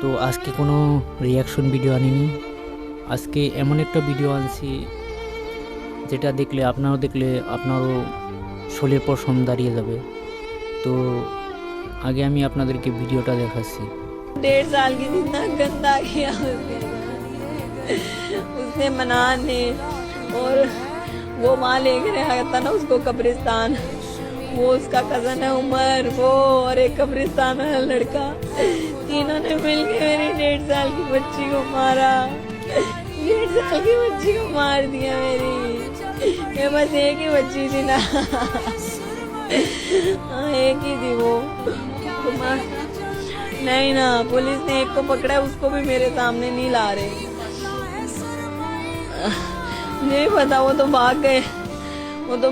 তো আজকে কোনো রিয়াকশন ভিডিও আনিনি। আজকে এমন একটা ভিডিও আনছি যেটা দেখলে আপনারও শরীরের পশম দাঁড়িয়ে যাবে। তো আগে আমি আপনাদেরকে ভিডিওটা দেখাচ্ছি। 1.5 साल की जितना गंदा किया उसने मनान ने, और वो माँ लेके आया था ना उसको कब्रिस्तान। वो उसका कजन है उमर, वो और एक कब्रिस्तान वाला लड़का, तीनों ने मिलके मेरी 1.5 साल की बच्ची को मारा। 1.5 साल की बच्ची को मार दिया मेरी। मैं बस एक ही बच्ची थी ना, हाँ एक ही थी वो। नहीं ना, पुलिस ने एक को पकड़ा, उसको भी मेरे सामने नहीं ला रहे। नहीं पता, वो तो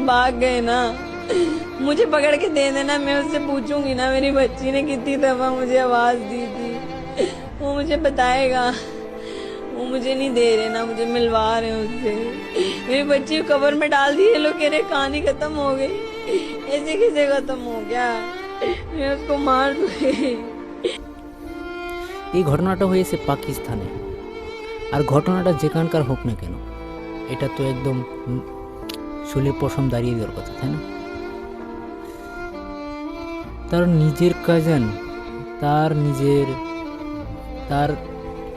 भाग गए ना। मुझे पकड़ के दे देना, मैं उससे पूछूंगी ना मेरी बच्ची ने कितनी दफा मुझे आवाज दी थी, वो मुझे बताएगा। वो मुझे नहीं दे रहे ना, मुझे मिलवा रहे हैं उससे। मेरी बच्ची को कब्र में डाल दी, ये लोग कह रहे कहानी खत्म हो गई। ऐसे कैसे खत्म हो गया? मैं उसको मार दूंगी। এই ঘটনাটা হয়েছে পাকিস্তানে। আর ঘটনাটা যেখানকার হোক না কেন, এটা তো একদম শরীরের পশম দাঁড়িয়ে দেওয়ার কথা, তাই না? তার নিজের কাজিন, তার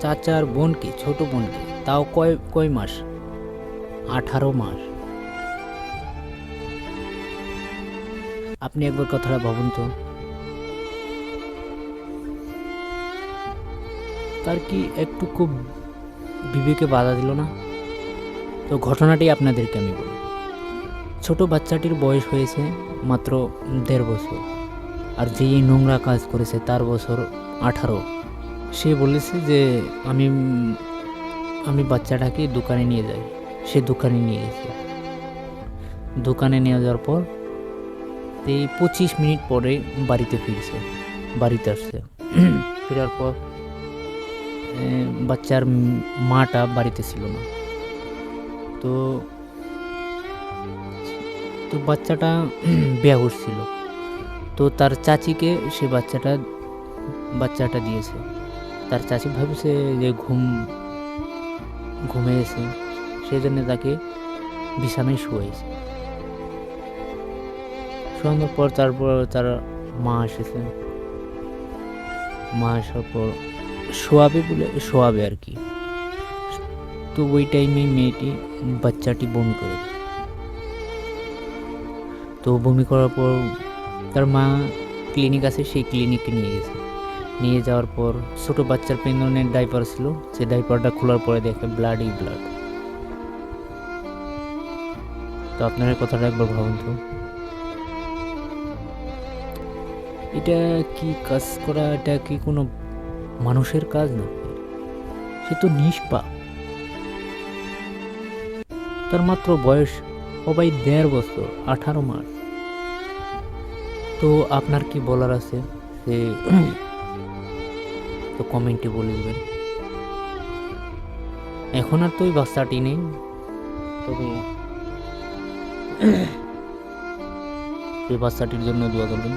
চাচার বোনকে, ছোট বোনকে, তাও কয় মাস, 18 মাস। আপনি একবার কথাটা ভাবুন তো, তার কি একটু খুব বিবেকে বাধা দিল না? তো ঘটনাটি আপনাদেরকে আমি বলি। ছোট বাচ্চাটির বয়স হয়েছে মাত্র 1.5 বছর, আর যে এই নোংরা কাজ করেছে তার বছর 18। সে বলেছে যে আমি বাচ্চাটাকে দোকানে নিয়ে যাই। সে দোকানে নিয়ে গেছে। দোকানে নিয়ে যাওয়ার পর এই 25 মিনিট পরে বাড়িতে আসছে। ফেরার পর বাচ্চার মাটা বাড়িতে ছিল না। তো বাচ্চাটা বেহুশ ছিল। তো তার চাচিকে সে বাচ্চাটা দিয়েছে। তার চাচি ভাবছে যে ঘুমিয়েছে, সেই জন্য তাকে বিছানায় শুয়েছে। শোয়ানোর পর তারপর তার মা এসেছে। মা আসার পর শোয়াবে আর কি। তো ওই টাইমে বাচ্চাটি বমি করে দেয়। তো বমি করার পর তার মা ক্লিনিক আছে, সেই ক্লিনিকে নিয়ে যাওয়ার পর ছোট বাচ্চার পেছনের ডাইপার ছিল, সেই ডাইপারটা খোলার পরে দেখে ব্লাড। তো আপনারা কথাটা একবার ভাবুন তো, এটা কি কাজ করা? এটা কি কোনো মানুষের কাজ না? সে তো নিষ্পাপ। তার মাত্র বয়স 1.5 বছর, 18 মাস। তো আপনার কি বলার আছে সে তো কমেন্টে বলে দেবেন। এখন আর তো ওই বাচ্চাটি নেই, তবে সেই বাচ্চাটির জন্য দোয়া করবেন।